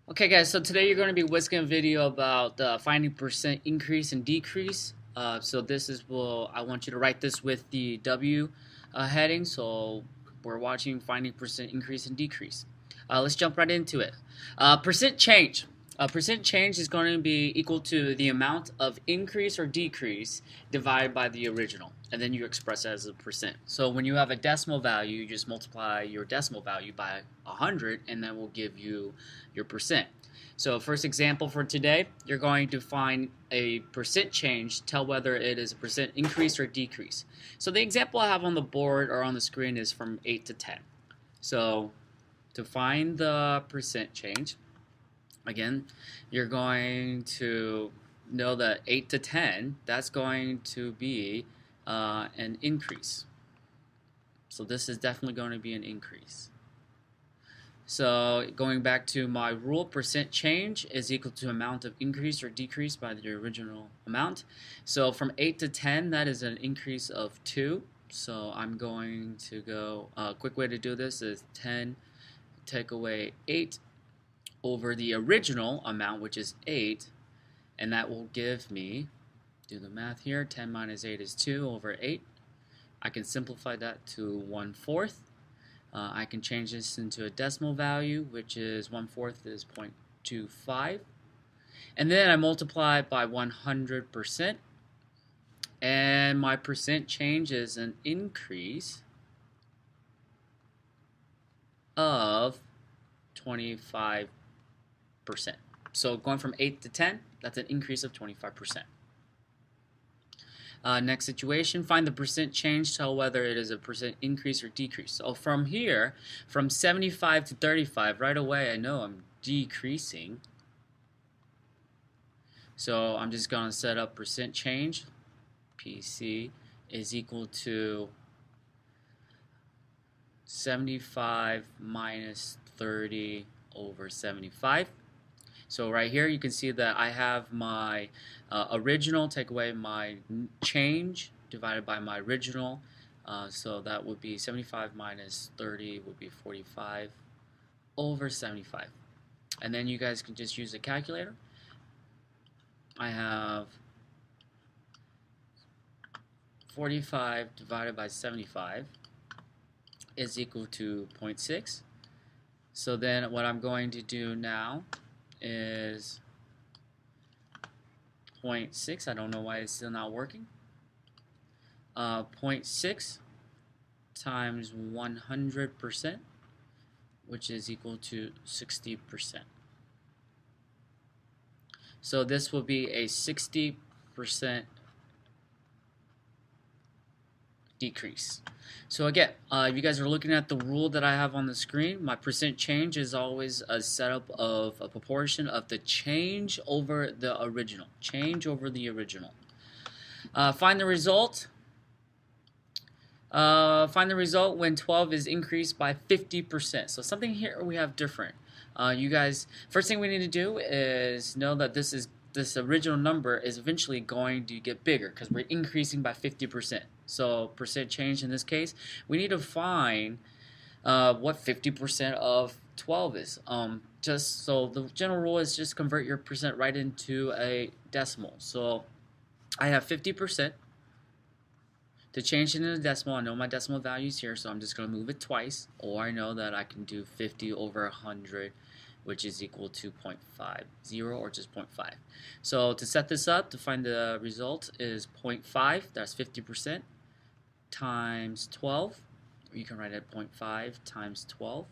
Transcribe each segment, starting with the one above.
Okay guys, so today you're going to be whisking a video about finding percent increase and decrease. So this is, well, I want you to write this with the W heading. So we're watching finding percent increase and decrease. Let's jump right into it. Percent change. Percent change is going to be equal to the amount of increase or decrease divided by the original, and then you express it as a percent. So when you have a decimal value, you just multiply your decimal value by 100, and that will give you your percent. So first example for today, you're going to find a percent change, tell whether it is a percent increase or decrease. So the example I have on the board or on the screen is from 8 to 10. So to find the percent change, again, you're going to know that 8 to 10, that's going to be an increase. So this is definitely going to be an increase. So going back to my rule, percent change is equal to amount of increase or decrease by the original amount. So from 8 to 10, that is an increase of 2. So I'm going to go, a quick way to do this is 10 take away 8 over the original amount, which is 8, and that will give me, do the math here, 10 minus 8 is 2 over 8. I can simplify that to 1/4. I can change this into a decimal value, which is 1/4 is 0.25. And then I multiply it by 100%, and my percent change is an increase of 25%. So going from 8 to 10, that's an increase of 25%. Next situation, find the percent change, tell whether it is a percent increase or decrease. So from here, from 75 to 35, right away I know I'm decreasing. So I'm just going to set up percent change. PC is equal to 75 minus 30 over 75. So right here you can see that I have my original, take away my change divided by my original. So that would be 75 minus 30 would be 45 over 75. And then you guys can just use a calculator. I have 45 divided by 75 is equal to 0.6. So then what I'm going to do now is 0.6. I don't know why it's still not working. 0.6 times 100%, which is equal to 60%. So this will be a 60% decrease. So again, if you guys are looking at the rule that I have on the screen, my percent change is always a setup of a proportion of the change over the original. Change over the original. Find the result. Find the result when 12 is increased by 50%. So something here we have different. You guys, first thing we need to do is know that this original number is eventually going to get bigger because we're increasing by 50%. So percent change in this case, we need to find what 50% of 12 is. Just so the general rule is just convert your percent right into a decimal. So I have 50%. To change it into a decimal, I know my decimal value is here, so I'm just going to move it twice. Or I know that I can do 50 over 100, which is equal to 0.50 or just 0.5. So to set this up, to find the result is 0.5, that's 50%, times 12. Or you can write it 0.5 times 12,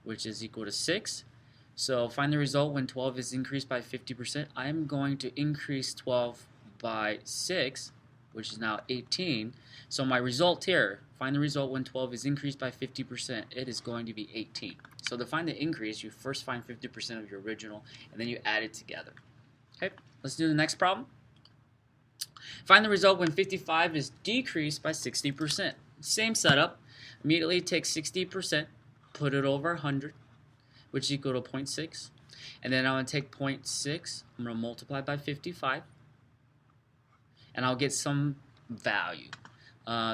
which is equal to 6. So find the result when 12 is increased by 50%. I'm going to increase 12 by 6, which is now 18. So my result here, find the result when 12 is increased by 50%. It is going to be 18. So to find the increase, you first find 50% of your original, and then you add it together. Okay, let's do the next problem. Find the result when 55 is decreased by 60%. Same setup. Immediately take 60%, put it over 100, which is equal to 0.6. And then I'm going to take 0.6, I'm going to multiply by 55. And I'll get some value.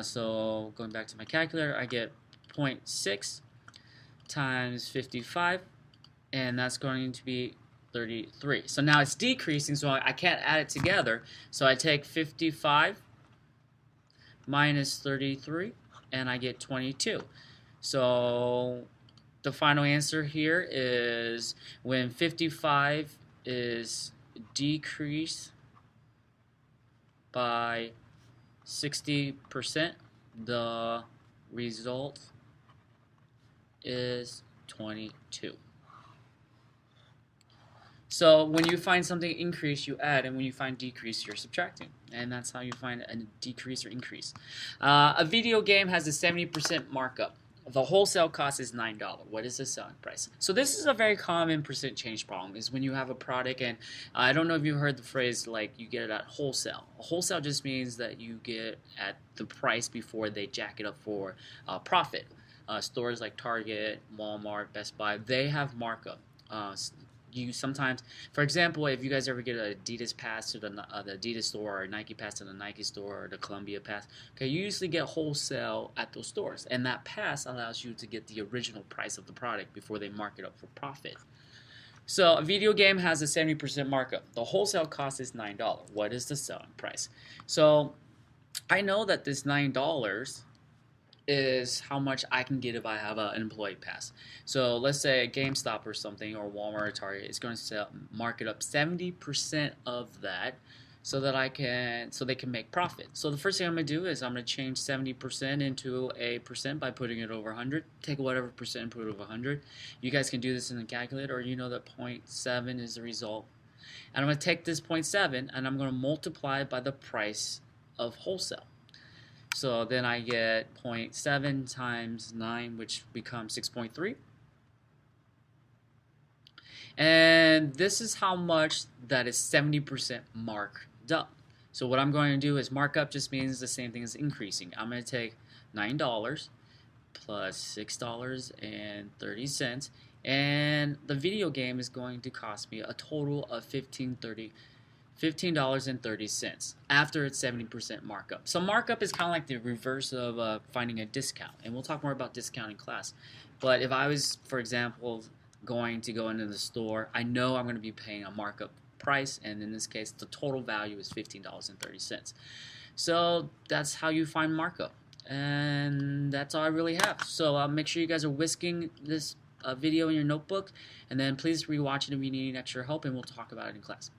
So going back to my calculator, I get 0.6 times 55, and that's going to be 33. So now it's decreasing, so I can't add it together. So I take 55 minus 33, and I get 22. So the final answer here is when 55 is decreased by 60%, the result is 22. So when you find something increase, you add, and when you find decrease, you're subtracting. And that's how you find a decrease or increase. A video game has a 70% markup. The wholesale cost is $9. What is the selling price? So this is a very common percent change problem, is when you have a product, and I don't know if you've heard the phrase, like, you get it at wholesale. Wholesale just means that you get at the price before they jack it up for profit. Stores like Target, Walmart, Best Buy, they have markup. You sometimes, for example, if you guys ever get an Adidas pass to the Adidas store, or a Nike pass to the Nike store, or the Columbia pass, okay, you usually get wholesale at those stores, and that pass allows you to get the original price of the product before they mark it up for profit. So a video game has a 70% markup. The wholesale cost is $9. What is the selling price? So I know that this $9 is how much I can get if I have an employee pass. So let's say a GameStop or something, or Walmart or Target is going to mark it up 70% of that, so that they can make profit. So the first thing I'm going to do is I'm going to change 70% into a percent by putting it over 100. Take whatever percent and put it over 100. You guys can do this in the calculator, or you know that 0.7 is the result. And I'm going to take this 0.7 and I'm going to multiply it by the price of wholesale. So then I get 0.7 times 9, which becomes 6.3. And this is how much that is 70% marked up. So what I'm going to do is markup just means the same thing as increasing. I'm going to take $9 plus $6.30, and the video game is going to cost me a total of $15.30 after its 70% markup. So markup is kind of like the reverse of finding a discount, and we'll talk more about discount in class. But if I was, for example, going to go into the store, I know I'm going to be paying a markup price, and in this case the total value is $15.30. So that's how you find markup, and that's all I really have. So make sure you guys are whisking this video in your notebook, and then please rewatch it if you need extra help, and we'll talk about it in class.